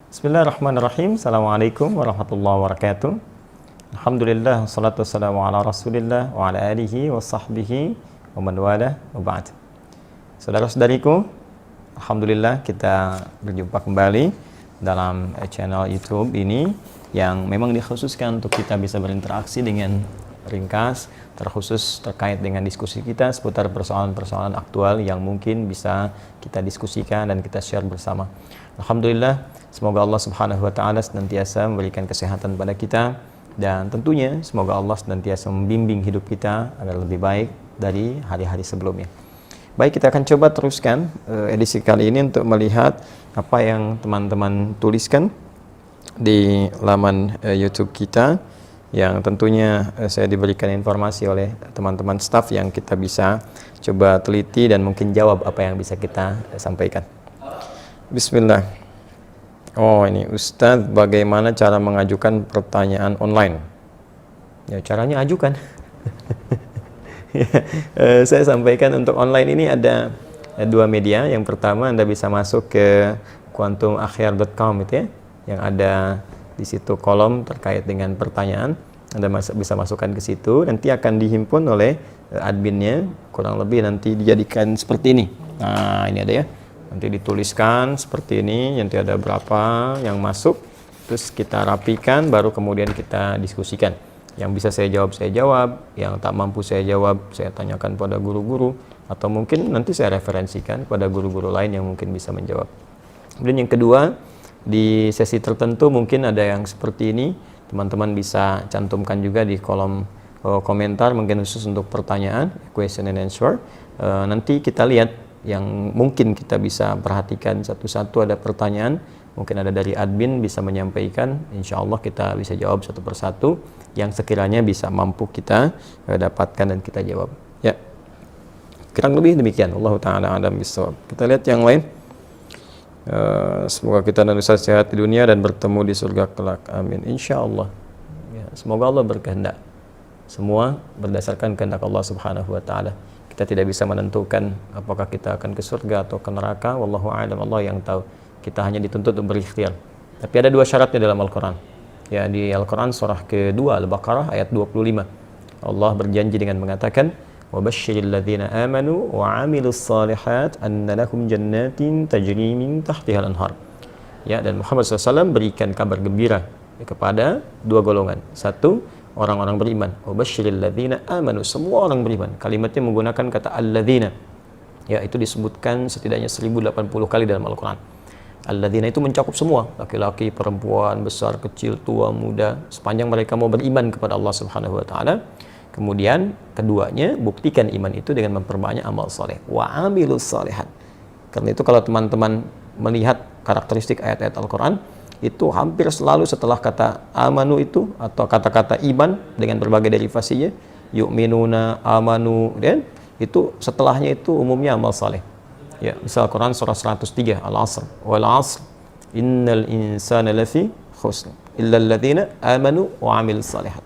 Bismillahirrahmanirrahim. Assalamualaikum warahmatullahi wabarakatuh. Alhamdulillah, wassalatu wassalamu ala rasulillah wa ala alihi wa sahbihi wa man wala wa ba'd. Saudara-saudariku, Alhamdulillah kita berjumpa kembali dalam channel YouTube ini yang memang dikhususkan untuk kita bisa berinteraksi dengan ringkas, terkhusus terkait dengan diskusi kita seputar persoalan-persoalan aktual yang mungkin bisa kita diskusikan dan kita share bersama. Alhamdulillah, semoga Allah Subhanahu wa taala senantiasa memberikan kesehatan pada kita dan tentunya semoga Allah senantiasa membimbing hidup kita agar lebih baik dari hari-hari sebelumnya. Baik, kita akan coba teruskan edisi kali ini untuk melihat apa yang teman-teman tuliskan di laman YouTube kita, yang tentunya saya diberikan informasi oleh teman-teman staff yang kita bisa coba teliti dan mungkin jawab apa yang bisa kita sampaikan. Bismillah. Oh, ini Ustadz, bagaimana cara mengajukan pertanyaan online? Ya, caranya ajukan. Saya sampaikan untuk online ini ada dua media. Yang pertama, Anda bisa masuk ke quantumachyar.com itu ya, yang ada di situ kolom terkait dengan pertanyaan. Anda bisa masukkan ke situ, nanti akan dihimpun oleh adminnya, kurang lebih nanti dijadikan seperti ini. Nah, ini ada ya. Nanti dituliskan seperti ini, nanti ada berapa yang masuk, terus kita rapikan, baru kemudian kita diskusikan. Yang bisa saya jawab, yang tak mampu saya jawab, saya tanyakan pada guru-guru, atau mungkin nanti saya referensikan pada guru-guru lain yang mungkin bisa menjawab. Kemudian yang kedua, di sesi tertentu mungkin ada yang seperti ini, teman-teman bisa cantumkan juga di kolom komentar, mungkin khusus untuk pertanyaan, question and answer. Nanti kita lihat yang mungkin kita bisa perhatikan satu-satu, ada pertanyaan mungkin ada dari admin bisa menyampaikan, insya Allah kita bisa jawab satu persatu yang sekiranya bisa mampu kita dapatkan dan kita jawab ya, kurang lebih demikian. Allah ta'ala a'lam bishawab. Kita lihat yang lain. Semoga kita dan Ustaz sehat di dunia dan bertemu di surga kelak, amin, insya Allah ya, semoga Allah berkehendak, semua berdasarkan kehendak Allah Subhanahu wa ta'ala. Kita tidak bisa menentukan apakah kita akan ke surga atau ke neraka, wallahu a'lam, Allah yang tahu. Kita hanya dituntut untuk berikhtiar. Tapi ada dua syaratnya dalam Al-Quran. Ya, di Al-Quran surah kedua Al-Baqarah ayat 25. Allah berjanji dengan mengatakan, وَبَشِّرِ الَّذِينَ آمَنُوا وَعَمِلُوا الصَّالِحَاتِ أَنَّ لَهُمْ جَنَّاتٍ تَجْرِي مِنْ تَحْتِهَا الْأَنْهَارُ. Ya, dan Muhammad SAW berikan kabar gembira kepada dua golongan. Satu, orang-orang beriman. Wabashiril ladzina amanu, semua orang beriman. Kalimatnya menggunakan kata alladzina. Ya, itu disebutkan setidaknya 1080 kali dalam Al-Qur'an. Alladzina itu mencakup semua, laki-laki, perempuan, besar, kecil, tua, muda, sepanjang mereka mau beriman kepada Allah Subhanahu wa taala. Kemudian keduanya, buktikan iman itu dengan memperbanyak amal saleh. Wa amilus shalihat. Karena itu kalau teman-teman melihat karakteristik ayat-ayat Al-Qur'an, itu hampir selalu setelah kata amanu itu atau kata-kata iman dengan berbagai derivasinya, yu'minuna, amanu, dan itu setelahnya itu umumnya amal saleh. Ya, misal Quran surah 103 Al-Asr, wal 'asr innal insana lafi khusr illa alladzina amanu wa 'amilus shalihat.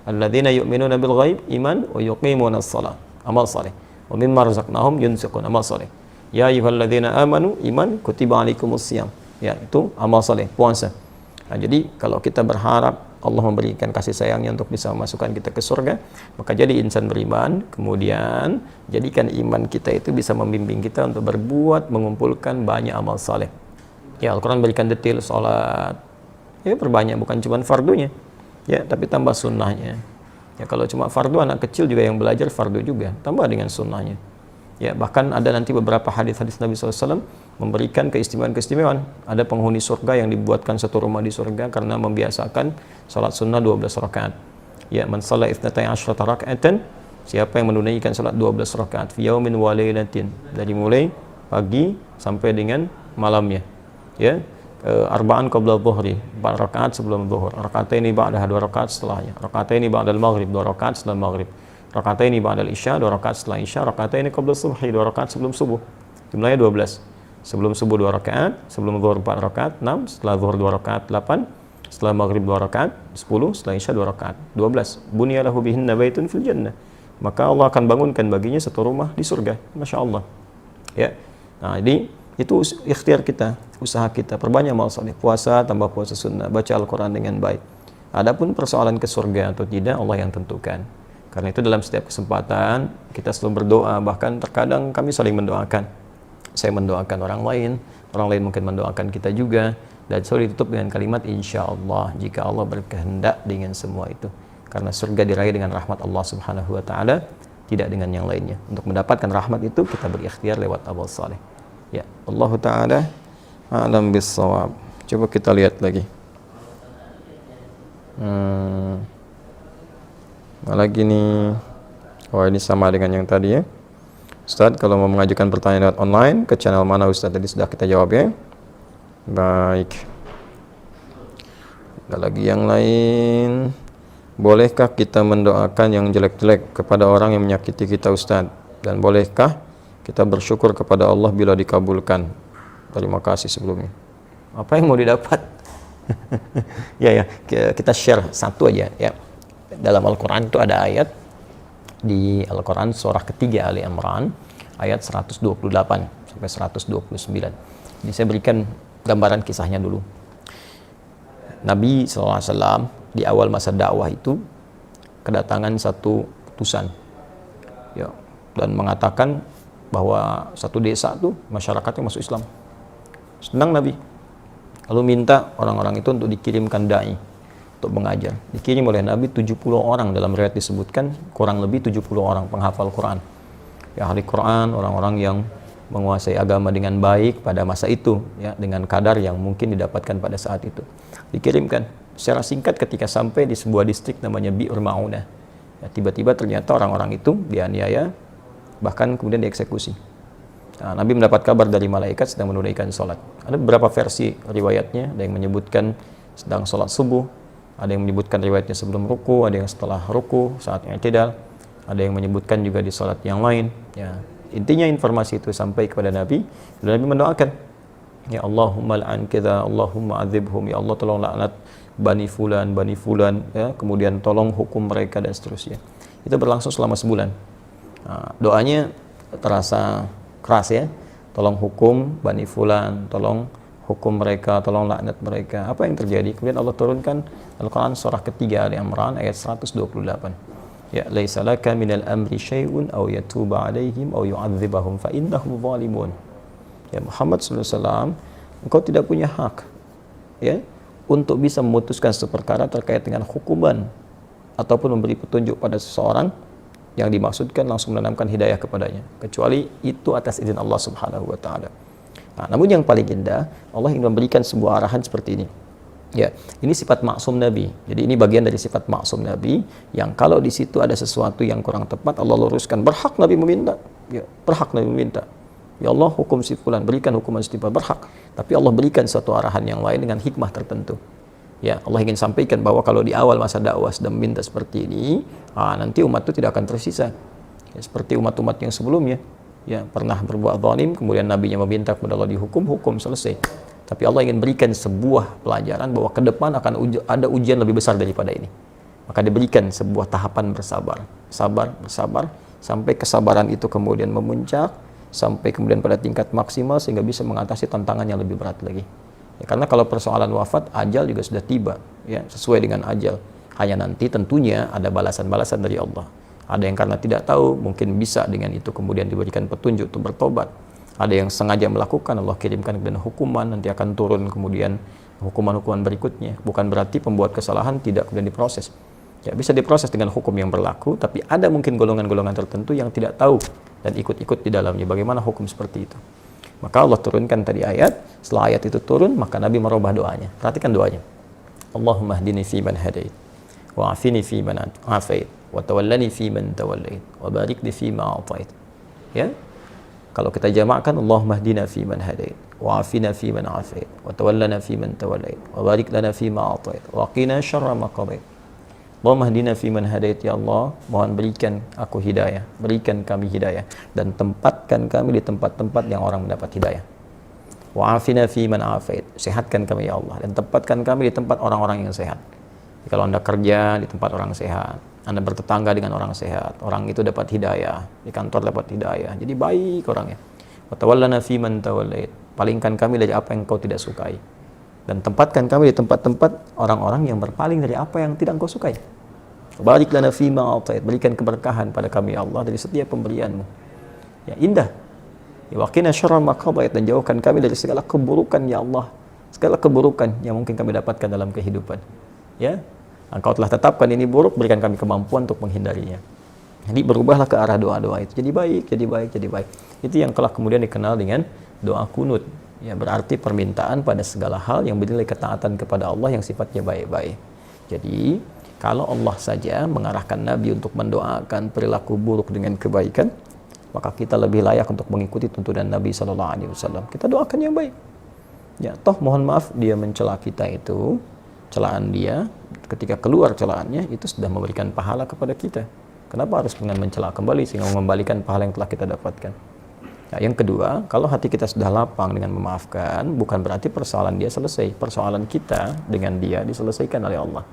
Alladzina yu'minuna bil ghaib, iman, wa yuqimuna as-shalah, amal saleh. Wa mimma razaqnahum yunfiqun, amal saleh. Ya ayyuhalladzina amanu, iman, kutiba 'alaikumus shiyam. Ya, itu amal saleh, puasa. Nah, jadi kalau kita berharap Allah memberikan kasih sayangnya untuk bisa memasukkan kita ke surga, maka jadi insan beriman, kemudian jadikan iman kita itu bisa membimbing kita untuk berbuat, mengumpulkan banyak amal saleh. Ya, Al-Quran berikan detail sholat, ya perbanyak, bukan cuma fardunya, ya, tapi tambah sunnahnya. Ya, kalau cuma fardu, anak kecil juga yang belajar fardu juga, tambah dengan sunnahnya. Ya, bahkan ada nanti beberapa hadis-hadis Nabi SAW memberikan keistimewaan-keistimewaan. Ada penghuni surga yang dibuatkan satu rumah di surga karena membiasakan salat sunnah 12 rakaat. Ya, man shalla 12 raka'atan, siapa yang menunaikan salat 12 rakaat fi yaumin wa lailatin, dari mulai pagi sampai dengan malamnya. Ya, arba'an qabla dhuhri, 4 rakaat sebelum zuhur, rakataini ba'da, 2 rakaat setelahnya, rakataini ba'dal maghrib, 2 rakaat setelah maghrib, rakataini ba'dal isya, 2 rakaat setelah isya, rakataini qabla subhi, 2 rakaat sebelum subuh. Jumlahnya 12. Sebelum subuh 2 rakaat, sebelum zuhur 4 rakaat, 6, setelah zuhur 2 rakaat, 8, setelah maghrib 2 rakaat, 10, setelah isya 2 rakaat, 12. Bunyalahu bihinna baitun fil jannah. Maka Allah akan bangunkan baginya satu rumah di surga. Masya Allah. Ya. Nah, jadi Itu ikhtiar kita, usaha kita, perbanyak amal saleh, puasa tambah puasa sunnah, baca Al-Quran dengan baik. Adapun persoalan ke surga atau tidak, Allah yang tentukan. Karena itu dalam setiap kesempatan kita selalu berdoa, bahkan terkadang kami saling mendoakan. Saya mendoakan orang lain mungkin mendoakan kita juga, dan selalu ditutup dengan kalimat insya Allah, jika Allah berkehendak dengan semua itu. Karena surga diraih dengan rahmat Allah Subhanahu wa taala, tidak dengan yang lainnya. Untuk mendapatkan rahmat itu kita berikhtiar lewat amal saleh. Ya, Allah taala a'lam bis-shawab. Coba kita lihat lagi. Lagi nih. Oh, ini sama dengan yang tadi ya. Ustadz, kalau mau mengajukan pertanyaan lewat online ke channel mana Ustadz tadi sudah kita jawab ya. Baik. Ada lagi yang lain. Bolehkah kita mendoakan yang jelek-jelek kepada orang yang menyakiti kita Ustadz? Dan bolehkah kita bersyukur kepada Allah bila dikabulkan? Terima kasih sebelumnya. Apa yang mau didapat? Ya, kita share satu aja ya. Dalam Al-Quran itu ada ayat di Al-Quran surah ketiga Ali Imran ayat 128 sampai 129. Jadi saya berikan gambaran kisahnya dulu. Nabi SAW di awal masa dakwah itu kedatangan satu utusan ya, dan mengatakan bahwa satu desa tuh masyarakatnya masuk Islam. Senang Nabi, lalu minta orang-orang itu untuk dikirimkan dai untuk mengajar. Dikirim oleh Nabi 70 orang, dalam riwayat disebutkan kurang lebih 70 orang penghafal Quran ya, ahli Quran, orang-orang yang menguasai agama dengan baik pada masa itu ya, dengan kadar yang mungkin didapatkan pada saat itu. Dikirimkan secara singkat, ketika sampai di sebuah distrik namanya Bi'ur Ma'unah ya, tiba-tiba ternyata orang-orang itu dianiaya, bahkan kemudian dieksekusi. Nah, Nabi mendapat kabar dari malaikat sedang menunaikan sholat. Ada beberapa versi riwayatnya, ada yang menyebutkan sedang sholat subuh, ada yang menyebutkan riwayatnya sebelum ruku, ada yang setelah ruku saat i'tidal, ada yang menyebutkan juga di sholat yang lain ya. Intinya informasi itu sampai kepada Nabi, dan Nabi mendoakan ya Allahumma la'an kita, Allahumma adzibhum, ya Allah tolong laknat bani fulan ya, kemudian tolong hukum mereka dan seterusnya. Itu berlangsung selama sebulan. Nah, doanya terasa keras ya, tolong hukum bani fulan, tolong hukum mereka, tolong laknat mereka. Apa yang terjadi? Kemudian Allah turunkan Al-Quran surah ketiga Ali Imran ayat 128. Ya, laisa laka minal amri syai'un aw yatuba 'alaihim aw yu'adzibahum fa innahum zalimun. Ya Muhammad sallallahu alaihi wasallam, engkau tidak punya hak ya untuk bisa memutuskan suatu perkara terkait dengan hukuman ataupun memberi petunjuk pada seseorang yang dimaksudkan langsung menanamkan hidayah kepadanya, kecuali itu atas izin Allah Subhanahu wa taala. Nah, namun yang paling indah, Allah ingin memberikan sebuah arahan seperti ini. Ya, ini sifat maksum Nabi. Jadi ini bagian dari sifat maksum Nabi yang kalau di situ ada sesuatu yang kurang tepat, Allah luruskan. Berhak Nabi meminta. Ya, berhak Nabi meminta. Ya Allah, hukum si fulan, berikan hukuman setimpal, berhak. Tapi Allah berikan suatu arahan yang lain dengan hikmah tertentu. Ya, Allah ingin sampaikan bahwa kalau di awal masa dakwah sedang minta seperti ini, nanti umat itu tidak akan tersisa. Ya, seperti umat-umat yang sebelumnya. Ya, pernah berbuat zalim, kemudian Nabinya meminta kepada Allah dihukum, hukum selesai. Tapi Allah ingin berikan sebuah pelajaran bahwa ke depan akan ada ujian lebih besar daripada ini. Maka diberikan sebuah tahapan bersabar, bersabar, sampai kesabaran itu kemudian memuncak, sampai kemudian pada tingkat maksimal sehingga bisa mengatasi tantangan yang lebih berat lagi. Ya, karena kalau persoalan wafat, ajal juga sudah tiba, ya, sesuai dengan ajal. Hanya nanti tentunya ada balasan-balasan dari Allah. Ada yang karena tidak tahu, mungkin bisa dengan itu kemudian diberikan petunjuk untuk bertobat. Ada yang sengaja melakukan, Allah kirimkan kemudian hukuman, nanti akan turun kemudian hukuman-hukuman berikutnya. Bukan berarti pembuat kesalahan tidak kemudian diproses. Ya, bisa diproses dengan hukum yang berlaku, tapi ada mungkin golongan-golongan tertentu yang tidak tahu dan ikut-ikut di dalamnya. Bagaimana hukum seperti itu? Maka Allah turunkan tadi ayat, setelah ayat itu turun, maka Nabi merubah doanya. Perhatikan doanya. Allahumma hdini fi man hadait, wa afini fi man afait, wa tawallani fi man tawallait, wa barik li fi ma atait. Ya. Kalau kita jamakkan, Allahumma hdina fi man hadait, wa afina fi man afait, wa tawallana fi man tawallait, wa barik lana fi ma atait, wa qina syarra ma qadait. Allahumma hdina fi man hadait, ya Allah, mohon berikan aku hidayah, berikan kami hidayah, dan tempatkan kami di tempat-tempat yang orang mendapat hidayah. Wa afina fi man afait, sehatkan kami ya Allah, dan tempatkan kami di tempat orang-orang yang sehat. Jadi, kalau Anda kerja di tempat orang sehat, Anda bertetangga dengan orang sehat, orang itu dapat hidayah, di kantor dapat hidayah, jadi baik orangnya. Wa tawallana fi man tawallait, palingkan kami dari apa yang Engkau tidak sukai, dan tempatkan kami di tempat-tempat orang-orang yang berpaling dari apa yang tidak Engkau sukai. Barik lana fima a'tait, berikan keberkahan pada kami ya Allah dari setiap pemberian-Mu. Ya, indah. Ya, waqina syarra ma qadait, dan jauhkan kami dari segala keburukan ya Allah, segala keburukan yang mungkin kami dapatkan dalam kehidupan. Ya, Engkau telah tetapkan ini buruk, berikan kami kemampuan untuk menghindarinya. Jadi berubahlah ke arah doa-doa itu, jadi baik, jadi baik, jadi baik. Itu yang telah kemudian dikenal dengan doa kunut. Ya, berarti permintaan pada segala hal yang bernilai ketaatan kepada Allah yang sifatnya baik-baik. Jadi kalau Allah saja mengarahkan Nabi untuk mendoakan perilaku buruk dengan kebaikan, maka kita lebih layak untuk mengikuti tuntunan Nabi SAW. Kita doakan yang baik. Ya, toh mohon maaf dia mencela kita itu, celaan dia, ketika keluar celaannya itu sudah memberikan pahala kepada kita. Kenapa harus dengan mencela kembali sehingga mengembalikan pahala yang telah kita dapatkan? Nah, yang kedua, kalau hati kita sudah lapang dengan memaafkan, bukan berarti persoalan dia selesai. Persoalan kita dengan dia diselesaikan oleh Allah.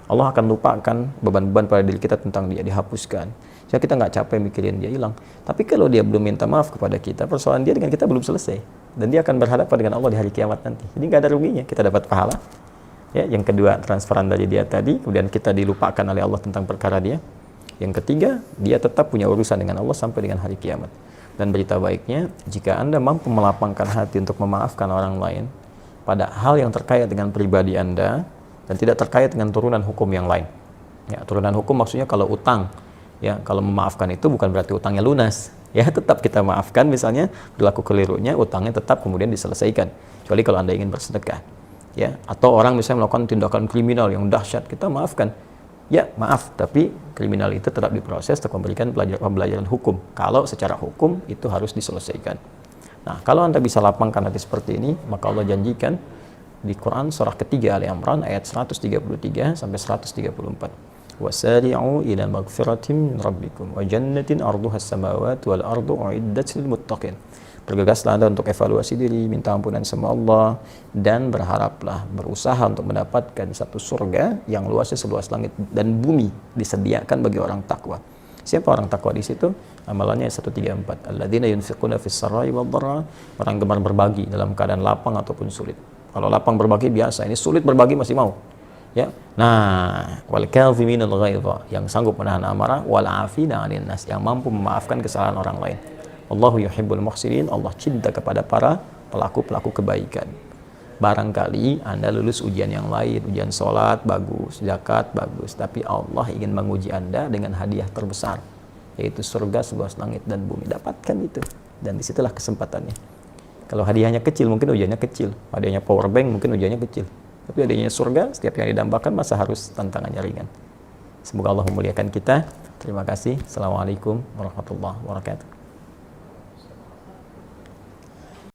Allah akan lupakan beban-beban pada diri kita tentang dia, dihapuskan. Jadi kita nggak capek mikirin dia hilang. Tapi kalau dia belum minta maaf kepada kita, persoalan dia dengan kita belum selesai. Dan dia akan berhadapan dengan Allah di hari kiamat nanti. Jadi nggak ada ruginya, kita dapat pahala. Ya, yang kedua, transferan dari dia tadi, kemudian kita dilupakan oleh Allah tentang perkara dia. Yang ketiga, dia tetap punya urusan dengan Allah sampai dengan hari kiamat. Dan berita baiknya, jika Anda mampu melapangkan hati untuk memaafkan orang lain pada hal yang terkait dengan pribadi Anda dan tidak terkait dengan turunan hukum yang lain. Ya, turunan hukum maksudnya kalau utang, ya, kalau memaafkan itu bukan berarti utangnya lunas. Ya, tetap kita maafkan, misalnya berlaku kelirunya, utangnya tetap kemudian diselesaikan. Kecuali kalau Anda ingin bersedekah. Ya, atau orang misalnya melakukan tindakan kriminal yang dahsyat, kita maafkan. Ya, maaf, tapi kriminal itu tetap diproses untuk memberikan pembelajaran hukum. Kalau secara hukum itu harus diselesaikan. Nah, kalau Anda bisa lapangkan hati seperti ini, maka Allah janjikan di Quran surah ketiga Ali Imran ayat 133 sampai 134. Wasari'u ila magfiratin min rabbikum wa jannatin 'arduha as-samawati wal ardu u'iddat lil muttaqin. Bergegaslah Anda untuk evaluasi diri, minta ampunan sama Allah, dan berharaplah, berusaha untuk mendapatkan satu surga yang luasnya seluas langit dan bumi, disediakan bagi orang takwa. Siapa orang takwa di situ? Amalannya 134. Alladzina yunfiquna fis sarai wad dharra, orang gemar berbagi dalam keadaan lapang ataupun sulit. Kalau lapang berbagi biasa, ini sulit berbagi masih mau. Ya. Nah, wal kadhiminal ghaidha, yang sanggup menahan amarah, wal 'afina 'anil nas, yang mampu memaafkan kesalahan orang lain. Allahu yuhibbul muhsinin, Allah cinta kepada para pelaku-pelaku kebaikan. Barangkali Anda lulus ujian yang lain, ujian sholat bagus, zakat bagus, tapi Allah ingin menguji Anda dengan hadiah terbesar, yaitu surga seluas langit dan bumi. Dapatkan itu, dan disitulah kesempatannya. Kalau hadiahnya kecil, mungkin ujiannya kecil. Hadiahnya power bank, mungkin ujiannya kecil. Tapi hadiahnya surga, setiap yang didambakan, masa harus tantangannya ringan. Semoga Allah memuliakan kita. Terima kasih. Assalamualaikum warahmatullahi wabarakatuh.